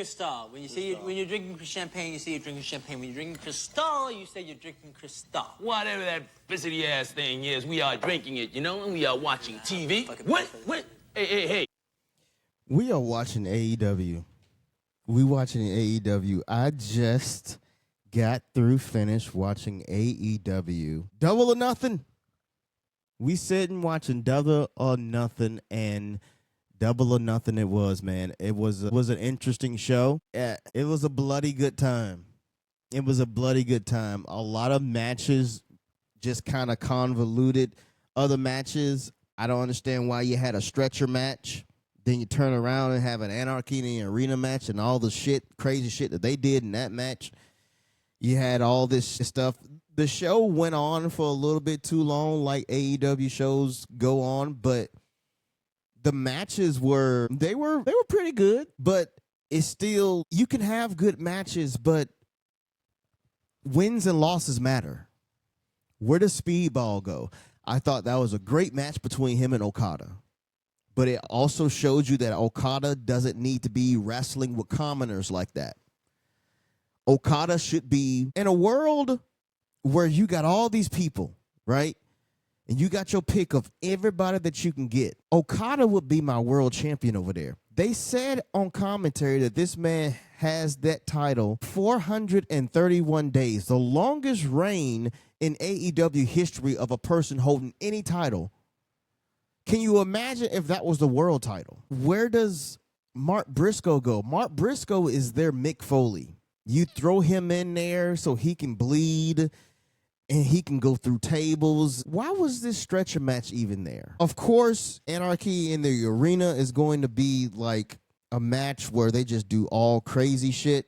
Cristal. When you say when you're drinking champagne, you say you're drinking champagne. When you're drinking Cristal, you say you're drinking Cristal. Whatever that fizzy ass thing is, we are drinking it, you know, and we are watching TV. What? Hey. We are watching AEW. We watching AEW. I just got finished watching AEW. Double or Nothing. We sitting watching Double or Nothing, and Double or Nothing it was, man. It was an interesting show. It was a bloody good time. It was a bloody good time. A lot of matches just kind of convoluted. Other matches, I don't understand why you had a stretcher match. Then you turn around and have an Anarchy in the Arena match and all the crazy shit that they did in that match. You had all this stuff. The show went on for a little bit too long, like AEW shows go on, but the matches were pretty good, but it's still, you can have good matches, but wins and losses matter. Where does Speedball go? I thought that was a great match between him and Okada. But it also shows you that Okada doesn't need to be wrestling with commoners like that. Okada should be in a world where you got all these people, right? And you got your pick of everybody that you can get. Okada would be my world champion over there. They said on commentary that this man has that title 431 days, the longest reign in AEW history of a person holding any title. Can you imagine if that was the world title? Where does Mark Briscoe go? Mark Briscoe is their Mick Foley. You throw him in there so he can bleed and he can go through tables. Why was this stretcher match even there? Of course, Anarchy in the Arena is going to be like a match where they just do all crazy shit.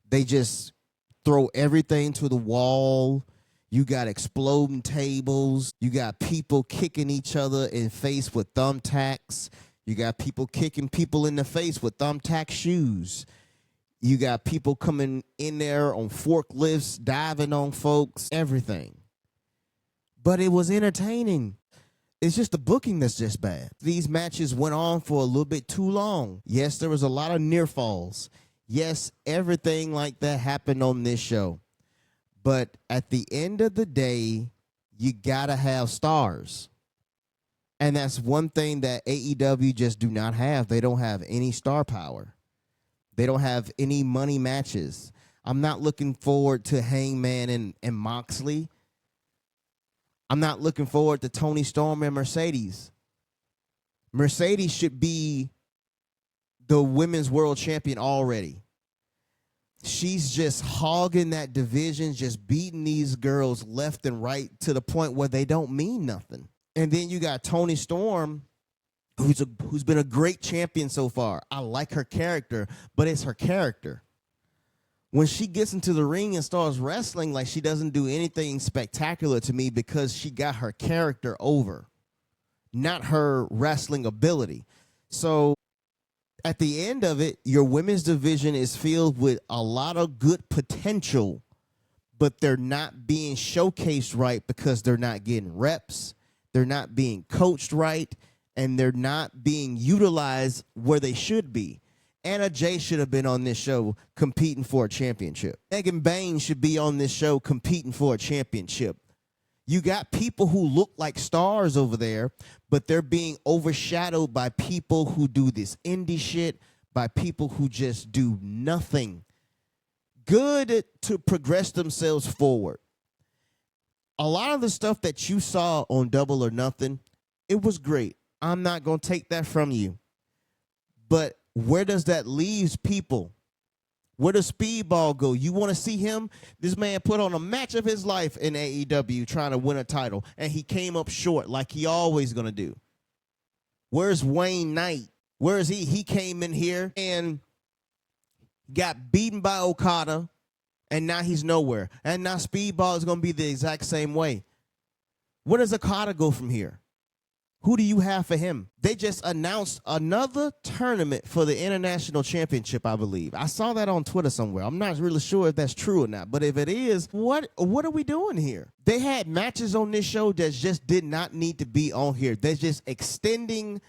They just throw everything to the wall. You got exploding tables. You got people kicking each other in face with thumbtacks. You got people kicking people in the face with thumbtack shoes. You got people coming in there on forklifts, diving on folks, everything. But it was entertaining. It's just the booking that's just bad. These matches went on for a little bit too long. Yes, there was a lot of near falls. Yes, everything like that happened on this show. But at the end of the day, you got to have stars. And that's one thing that AEW just do not have. They don't have any star power. They don't have any money matches. I'm not looking forward to Hangman and Moxley. I'm not looking forward to Tony Storm and Mercedes. Mercedes should be the women's world champion already. She's just hogging that division, just beating these girls left and right to the point where they don't mean nothing. And then you got Tony Storm, who's been a great champion so far. I like her character, but it's her character. When she gets into the ring and starts wrestling, like, she doesn't do anything spectacular to me because she got her character over, not her wrestling ability. So at the end of it, your women's division is filled with a lot of good potential, but they're not being showcased right because they're not getting reps, they're not being coached right, and they're not being utilized where they should be. Anna Jay should have been on this show competing for a championship. Megan Bain should be on this show competing for a championship. You got people who look like stars over there, but they're being overshadowed by people who do this indie shit, by people who just do nothing good to progress themselves forward. A lot of the stuff that you saw on Double or Nothing, it was great. I'm not going to take that from you. But where does that leave people? Where does Speedball go? You want to see him? This man put on a match of his life in AEW trying to win a title, and he came up short like he always going to do. Where's Wayne Knight? Where is he? He came in here and got beaten by Okada, and now he's nowhere. And now Speedball is going to be the exact same way. Where does Okada go from here? Who do you have for him? They just announced another tournament for the International Championship, I believe. I saw that on Twitter somewhere. I'm not really sure if that's true or not. But if it is, what are we doing here? They had matches on this show that just did not need to be on here. They're just extending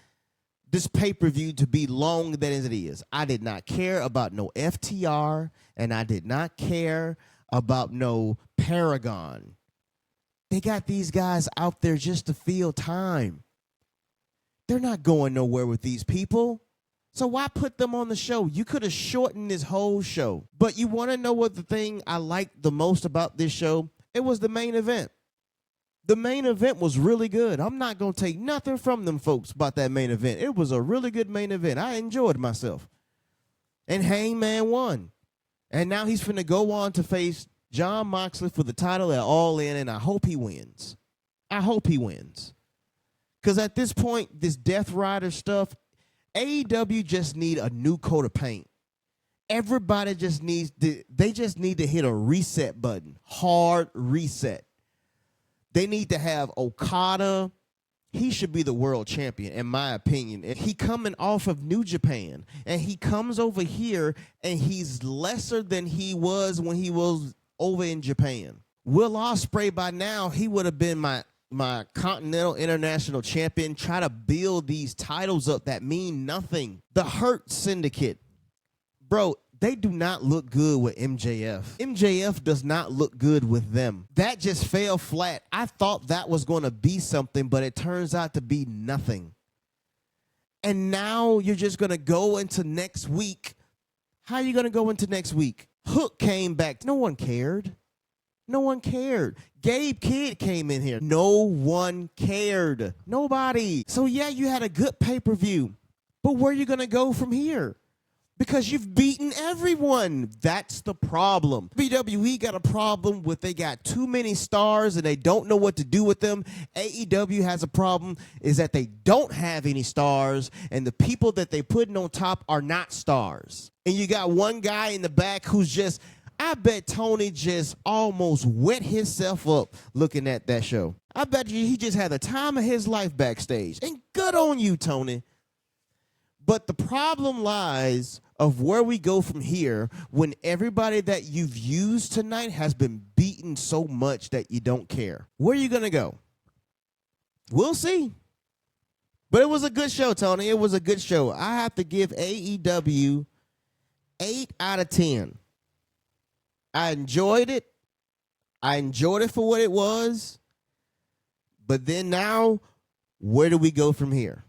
this pay-per-view to be long than it is. I did not care about no FTR, and I did not care about no Paragon. They got these guys out there just to fill time. They're not going nowhere with these people. So why put them on the show? You could have shortened this whole show. But you want to know what the thing I liked the most about this show? It was the main event. The main event was really good. I'm not going to take nothing from them folks about that main event. It was a really good main event. I enjoyed myself. And Hangman won. And now he's finna go on to face Jon Moxley for the title at All In, and I hope he wins. I hope he wins. Because at this point, this Death Rider stuff, AEW just need a new coat of paint. Everybody just needs they just need to hit a reset button. Hard reset. They need to have Okada. He should be the world champion, in my opinion. And he coming off of New Japan, and he comes over here, and he's lesser than he was when he was over in Japan. Will Ospreay, by now, he would have been my Continental International champion. Try to build these titles up that mean nothing. The Hurt Syndicate. Bro, they do not look good with MJF. MJF does not look good with them. That just fell flat. I thought that was going to be something, but it turns out to be nothing. And now you're just going to go into next week. How are you going to go into next week? Hook came back. No one cared. No one cared. Gabe Kidd came in here. No one cared. Nobody. So, yeah, you had a good pay-per-view. But where are you going to go from here? Because you've beaten everyone. That's the problem. WWE got a problem with they got too many stars and they don't know what to do with them. AEW has a problem is that they don't have any stars and the people that they putting on top are not stars. And you got one guy in the back who's just, I bet Tony just almost wet himself up looking at that show. I bet you he just had the time of his life backstage. And good on you, Tony. But the problem lies of where we go from here when everybody that you've used tonight has been beaten so much that you don't care. Where are you going to go? We'll see. But it was a good show, Tony. It was a good show. I have to give AEW 8 out of 10. I enjoyed it. I enjoyed it for what it was. But then now, where do we go from here?